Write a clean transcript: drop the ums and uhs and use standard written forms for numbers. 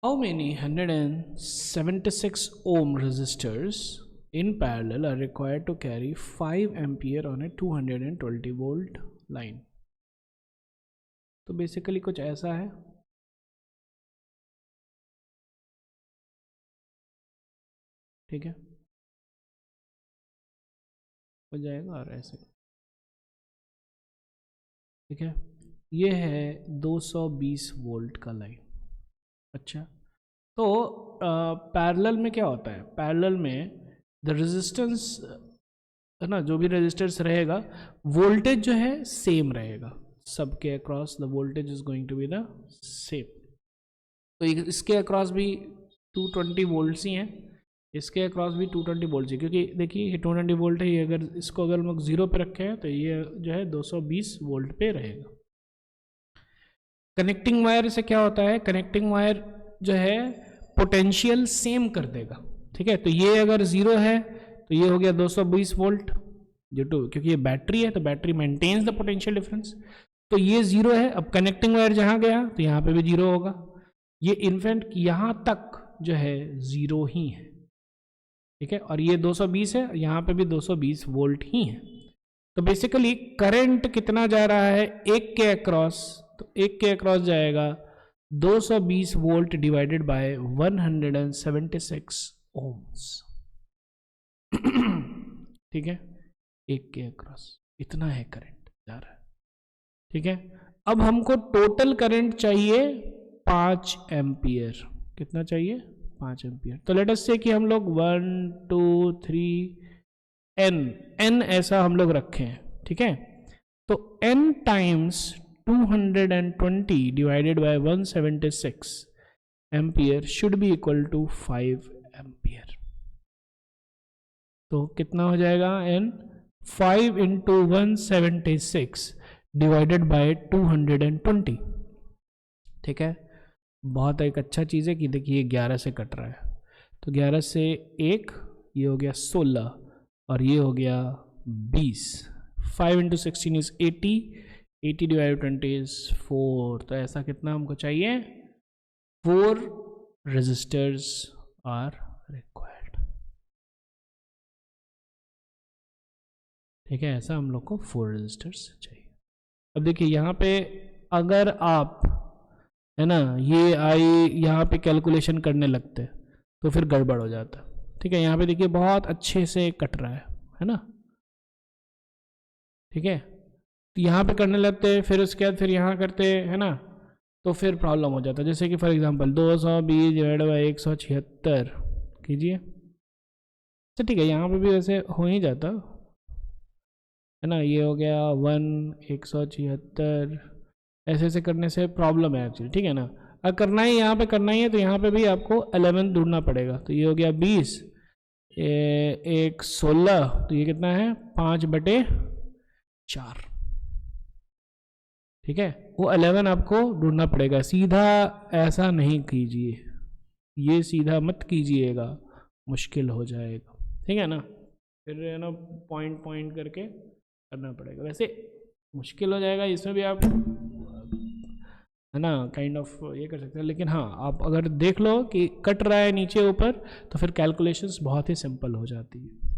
How many 176 ohm resistors in parallel are required to carry 5 ampere on a 220 volt line? तो basically कुछ ऐसा है, ठीक है, हो जाएगा और ऐसे, ठीक है। ये है 220 वोल्ट का लाइन। अच्छा, तो पैरेलल में क्या होता है, पैरेलल में द रेजिस्टेंस है ना, जो भी रेजिस्टेंस रहेगा वोल्टेज जो है सेम रहेगा, सबके across the voltage is going to be the same. तो इसके अक्रॉस भी 220 वोल्ट्स ही हैं, इसके अक्रॉस भी 220 वोल्ट्स है, क्योंकि देखिए ये 220 वोल्ट है, ये अगर इसको अगर हम लोग 0 पे रखे हैं तो ये जो है 220 वोल्ट पे रहेगा। कनेक्टिंग वायर से क्या होता है, कनेक्टिंग वायर जो है पोटेंशियल सेम कर देगा, ठीक है। तो ये अगर 0 है तो ये हो गया 220 वोल्ट, जो क्योंकि ये बैटरी है तो battery maintains the potential difference. तो ये 0 है, अब कनेक्टिंग वायर जहां गया तो यहाँ पे भी 0 होगा, ये इनफैक्ट यहाँ तक जो है 0 ही है, ठीक है। और ये 220 है, यहाँ पे भी 220 वोल्ट ही है। तो बेसिकली करंट कितना जा रहा है एक के अक्रॉस, तो एक के अक्रॉस जाएगा 220 वोल्ट डिवाइडेड बाय 176 ओम्स, ठीक है, एक के अक्रॉस इतना है करंट जा रहा है, ठीक है। अब हमको टोटल करंट चाहिए 5 एम्पियर, कितना चाहिए 5 एम्पियर। तो लेट अस से कि हम लोग 1 2 3 n ऐसा हम लोग रखे हैं, ठीक है। तो n times 220 divided by 176 ampere should be equal to 5 ampere. तो कितना हो जाएगा n, 5 इंटू 176 डिवाइडेड बाय 220, ठीक है। बहुत एक अच्छा चीज़ है कि देखिए 11 से कट रहा है, तो 11 से 1 ये हो गया 16 और ये हो गया 20। 5 इंटू 16 इज 80, 80 डिवाइड 20 इज 4। तो ऐसा कितना हमको चाहिए, 4 रेजिस्टर्स आर रिक्वायर्ड, ठीक है। ऐसा हम लोग को 4 रेजिस्टर्स चाहिए। अब देखिए यहाँ पे अगर आप है ना ये आई यहाँ पे कैलकुलेशन करने लगते तो फिर गड़बड़ हो जाता, ठीक है। यहाँ पे देखिए बहुत अच्छे से कट रहा है ना, ठीक है। तो यहाँ पे करने लगते फिर उसके बाद फिर यहाँ करते है ना, तो फिर प्रॉब्लम हो जाता। जैसे कि फॉर एग्जांपल 220 डिवाइड बाई 176 कीजिए, तो ठीक है यहाँ पे भी वैसे हो ही जाता है ना, ये हो गया 176 ऐसे ऐसे करने से प्रॉब्लम है एक्चुअली, ठीक है ना। अगर करना ही यहाँ पे करना ही है तो यहाँ पे भी आपको 11 ढूंढना पड़ेगा। तो ये हो गया 20, एक 16, तो ये कितना है 5/4, ठीक है। वो 11 आपको ढूंढना पड़ेगा, सीधा ऐसा नहीं कीजिए, ये सीधा मत कीजिएगा, मुश्किल हो जाएगा, ठीक है ना। फिर है ना पॉइंट पॉइंट करके करना पड़ेगा, वैसे मुश्किल हो जाएगा इसमें भी, आप है ना काइंड ऑफ ये कर सकते हैं। लेकिन हाँ आप अगर देख लो कि कट रहा है नीचे ऊपर तो फिर कैलकुलेशंस बहुत ही सिंपल हो जाती है।